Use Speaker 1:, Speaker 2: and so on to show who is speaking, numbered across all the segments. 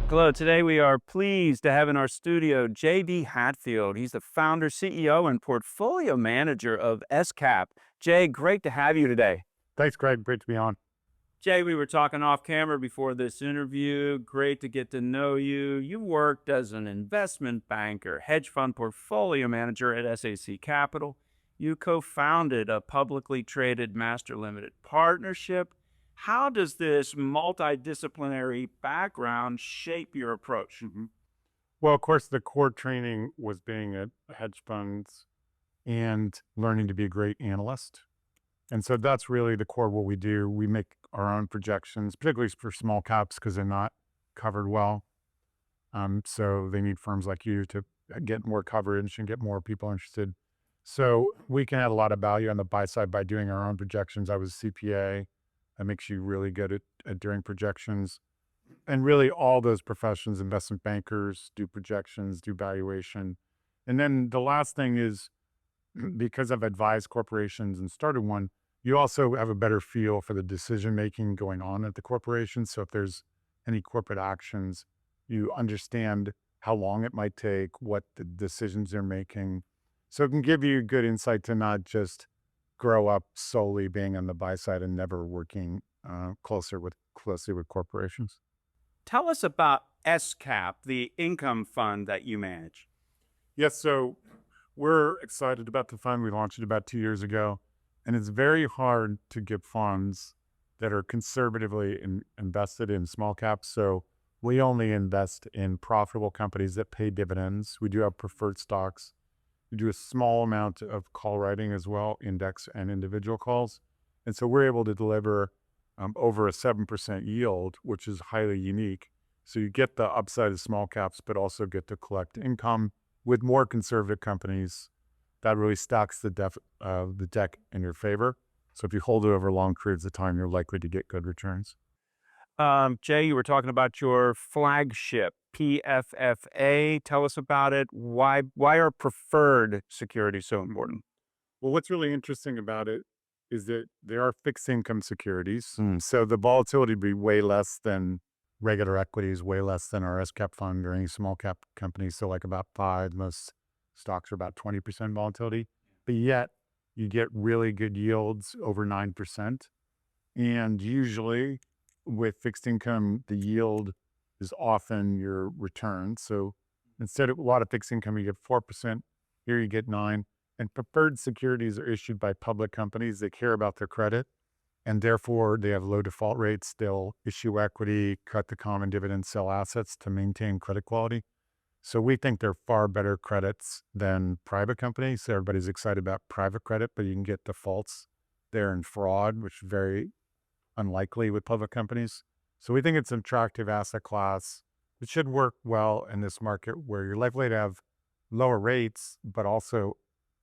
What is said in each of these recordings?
Speaker 1: Hello, today we are pleased to have in our studio J.D. Hatfield. He's the founder, CEO, and portfolio manager of SCAP. Jay, great to have you today.
Speaker 2: Thanks, Greg. Great to be on.
Speaker 1: Jay, we were talking off camera before this interview. Great to get to know you. You worked as an investment banker, hedge fund portfolio manager at SAC Capital. You co-founded a publicly traded master limited partnership. How does this multidisciplinary background shape your approach?
Speaker 2: Well, of course, the core training was being at hedge funds and learning to be a great analyst. And so that's really the core of what we do. We make our own projections, particularly for small caps because they're not covered well. So they need firms like you to get more coverage and get more people interested. So we can add a lot of value on the buy side by doing our own projections. I was a CPA. That makes you really good at doing projections. And really all those professions, investment bankers do projections, do valuation. And then the last thing is, because I've advised corporations and started one, you also have a better feel for the decision-making going on at the corporation. So if there's any corporate actions, you understand how long it might take, what the decisions they're making. So it can give you good insight to not just grow up solely being on the buy side and never working closely with corporations.
Speaker 1: Tell us about SCAP, the income fund that you manage.
Speaker 2: Yes, so we're excited about the fund. We launched it about 2 years ago, and it's very hard to get funds that are conservatively invested in small caps. So we only invest in profitable companies that pay dividends. We do have preferred stocks. We do a small amount of call writing as well, index and individual calls. And so we're able to deliver over a 7% yield, which is highly unique. So you get the upside of small caps, but also get to collect income with more conservative companies. That really stacks the deck in your favor. So if you hold it over long periods of time, you're likely to get good returns.
Speaker 1: Jay, you were talking about your flagship, PFFA. Tell us about it. Why are preferred securities so important?
Speaker 2: Well, what's really interesting about it is that they are fixed income securities. So the volatility would be way less than regular equities, way less than our SCAP fund or any small cap companies. So like about 5, most stocks are about 20% volatility, but yet you get really good yields over 9%. And usually with fixed income, the yield is often your return. So instead of a lot of fixed income, you get 4%, here you get 9%. And preferred securities are issued by public companies that care about their credit, and therefore they have low default rates. They'll issue equity, cut the common dividend, sell assets to maintain credit quality. So we think they're far better credits than private companies. So everybody's excited about private credit, but you can get defaults there and fraud, which is very unlikely with public companies. So we think it's an attractive asset class. It should work well in this market where you're likely to have lower rates, but also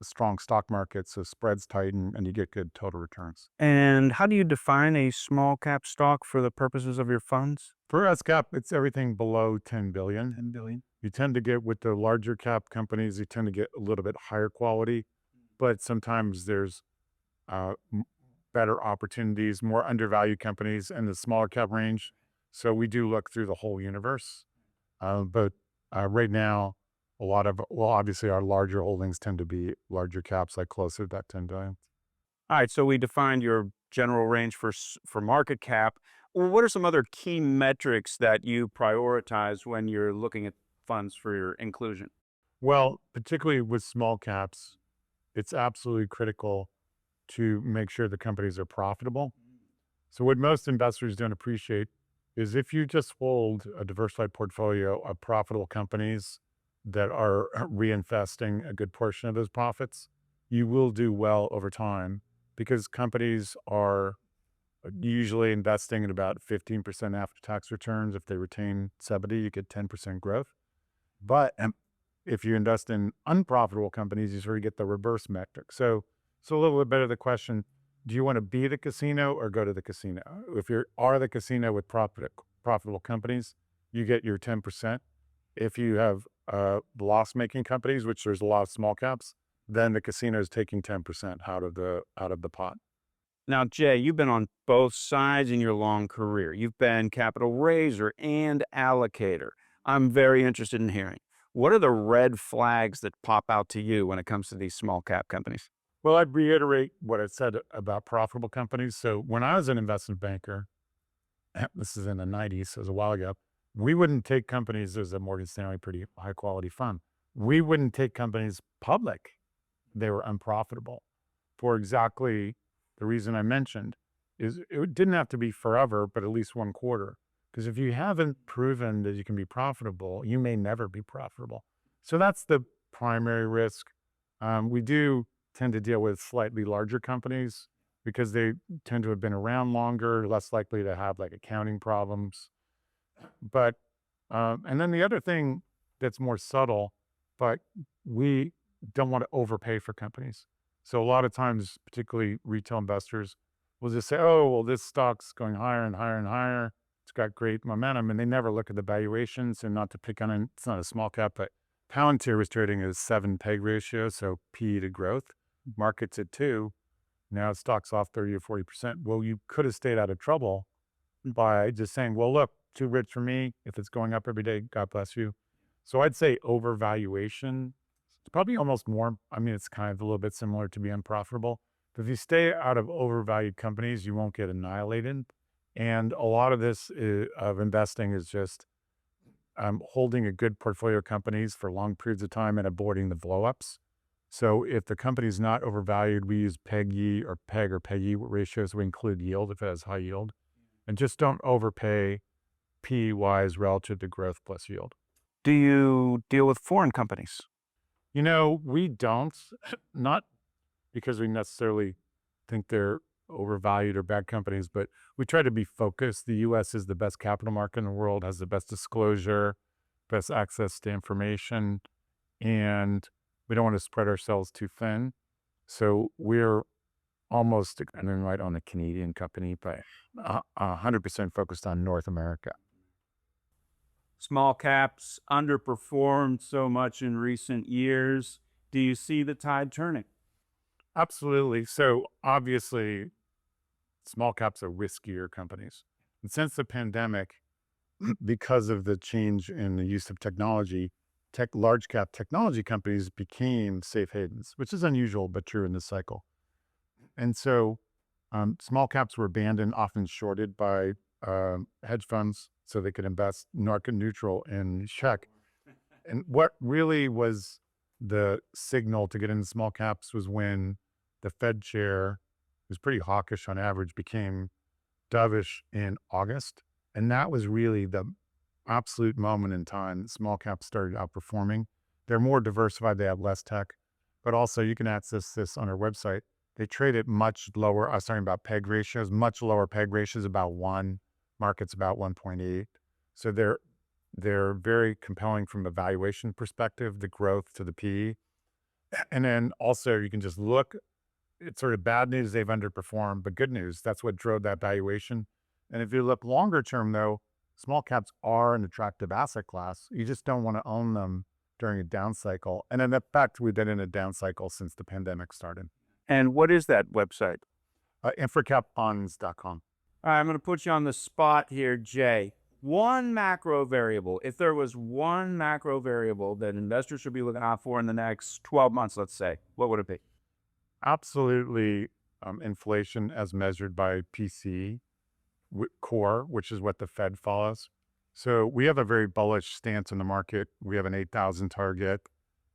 Speaker 2: a strong stock market, so spreads tighten and you get good total returns.
Speaker 1: And how do you define a small cap stock for the purposes of your funds?
Speaker 2: For SCAP, it's everything below 10 billion.
Speaker 1: 10 billion.
Speaker 2: You tend to get with the larger cap companies, you tend to get a little bit higher quality, but sometimes there's better opportunities, more undervalued companies in the smaller cap range. So we do look through the whole universe. But right now, obviously our larger holdings tend to be larger caps, like closer to that 10 billion.
Speaker 1: All right, so we defined your general range for market cap. Well, what are some other key metrics that you prioritize when you're looking at funds for your inclusion?
Speaker 2: Well, particularly with small caps, it's absolutely critical to make sure the companies are profitable. So what most investors don't appreciate is if you just hold a diversified portfolio of profitable companies that are reinvesting a good portion of those profits, you will do well over time because companies are usually investing in about 15% after-tax returns. If they retain 70, you get 10% growth. But if you invest in unprofitable companies, you sort of get the reverse metric. So a little bit better the question, do you want to be the casino or go to the casino? If you are the casino with profitable companies, you get your 10%. If you have loss-making companies, which there's a lot of small caps, then the casino is taking 10% out of the pot.
Speaker 1: Now, Jay, you've been on both sides in your long career. You've been capital raiser and allocator. I'm very interested in hearing. What are the red flags that pop out to you when it comes to these small cap companies?
Speaker 2: Well, I'd reiterate what I said about profitable companies. So when I was an investment banker, this is in the 90s, so it was a while ago, we wouldn't take companies, there's a Morgan Stanley pretty high quality fund. We wouldn't take companies public. They were unprofitable for exactly the reason I mentioned is it didn't have to be forever, but at least one quarter. Because if you haven't proven that you can be profitable, you may never be profitable. So that's the primary risk. We do tend to deal with slightly larger companies because they tend to have been around longer, less likely to have like accounting problems. But, and then the other thing that's more subtle, but we don't want to overpay for companies. So a lot of times, particularly retail investors will just say, oh, well, this stock's going higher and higher and higher. It's got great momentum. And they never look at the valuations. And not to pick on it, it's not a small cap, but Palantir was trading at a 7 PEG ratio. So P to growth, markets at 2. Now stock's off 30 or 40%. Well, you could have stayed out of trouble by just saying, well, look, too rich for me. If it's going up every day, God bless you. So I'd say overvaluation. It's probably almost more, I mean, it's kind of a little bit similar to be unprofitable. But if you stay out of overvalued companies, you won't get annihilated. And a lot of this of investing is just holding a good portfolio of companies for long periods of time and avoiding the blowups. So if the company is not overvalued, we use PEG-E or PEG or PEG-E ratios. We include yield if it has high yield. And just don't overpay P-wise relative to growth plus yield.
Speaker 1: Do you deal with foreign companies?
Speaker 2: You know, we don't, not because we necessarily think they're overvalued or bad companies, but we try to be focused. The US is the best capital market in the world, has the best disclosure, best access to information, and we don't want to spread ourselves too thin. So we're almost, I mean, right on a Canadian company, but 100% focused on North America.
Speaker 1: Small caps underperformed so much in recent years. Do you see the tide turning?
Speaker 2: Absolutely. So obviously, small caps are riskier companies. And since the pandemic, because of the change in the use of technology, large cap technology companies became safe havens, which is unusual, but true in this cycle. And so small caps were abandoned, often shorted by hedge funds so they could invest market neutral in check. And what really was the signal to get into small caps was when the Fed chair, who's pretty hawkish on average, became dovish in August. And that was really the absolute moment in time that small caps started outperforming. They're more diversified, they have less tech, but also you can access this on our website. They trade at much lower, I was talking about PEG ratios, much lower PEG ratios, about 1, market's about 1.8. So they're very compelling from a valuation perspective, the growth to the PE. And then also you can just look, it's sort of bad news they've underperformed, but good news, that's what drove that valuation. And if you look longer term though, small caps are an attractive asset class. You just don't want to own them during a down cycle. And in fact, we've been in a down cycle since the pandemic started.
Speaker 1: And what is that website?
Speaker 2: InfraCapFunds.com.
Speaker 1: All right, I'm going to put you on the spot here, Jay. One macro variable, if there was one macro variable that investors should be looking out for in the next 12 months, let's say, what would it be?
Speaker 2: Absolutely inflation as measured by PCE core, which is what the Fed follows. So we have a very bullish stance in the market. We have an 8,000 target,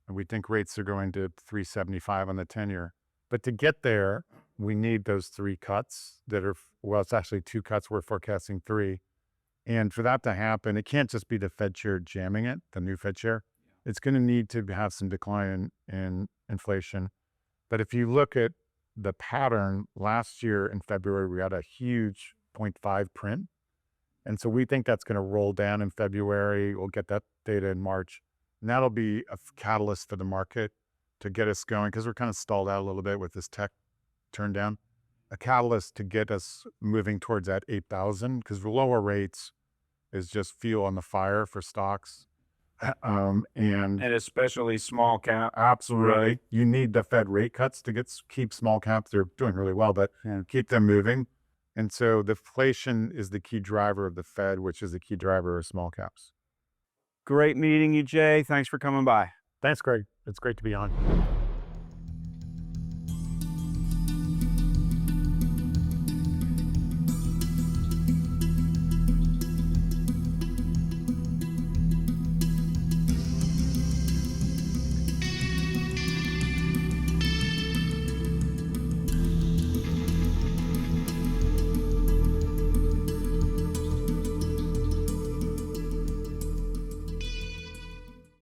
Speaker 2: and we think rates are going to 375 on the 10-year. But to get there, we need those 3 cuts that are, well, it's actually 2 cuts. We're forecasting 3. And for that to happen, it can't just be the Fed chair jamming it, the new Fed chair. It's going to need to have some decline in inflation. But if you look at the pattern, last year in February, we had a huge 0.5 print. And so we think that's going to roll down in February. We'll get that data in March. And that'll be a catalyst for the market to get us going because we're kind of stalled out a little bit with this tech turn down. A catalyst to get us moving towards that 8,000 because the lower rates is just fuel on the fire for stocks. And
Speaker 1: especially small cap.
Speaker 2: absolutely, you need the Fed rate cuts to keep small caps. They're doing really well, but keep them moving. And so the inflation is the key driver of the Fed, which is the key driver of small caps.
Speaker 1: Great meeting you, Jay. Thanks for coming by.
Speaker 2: Thanks, Greg. It's great to be on.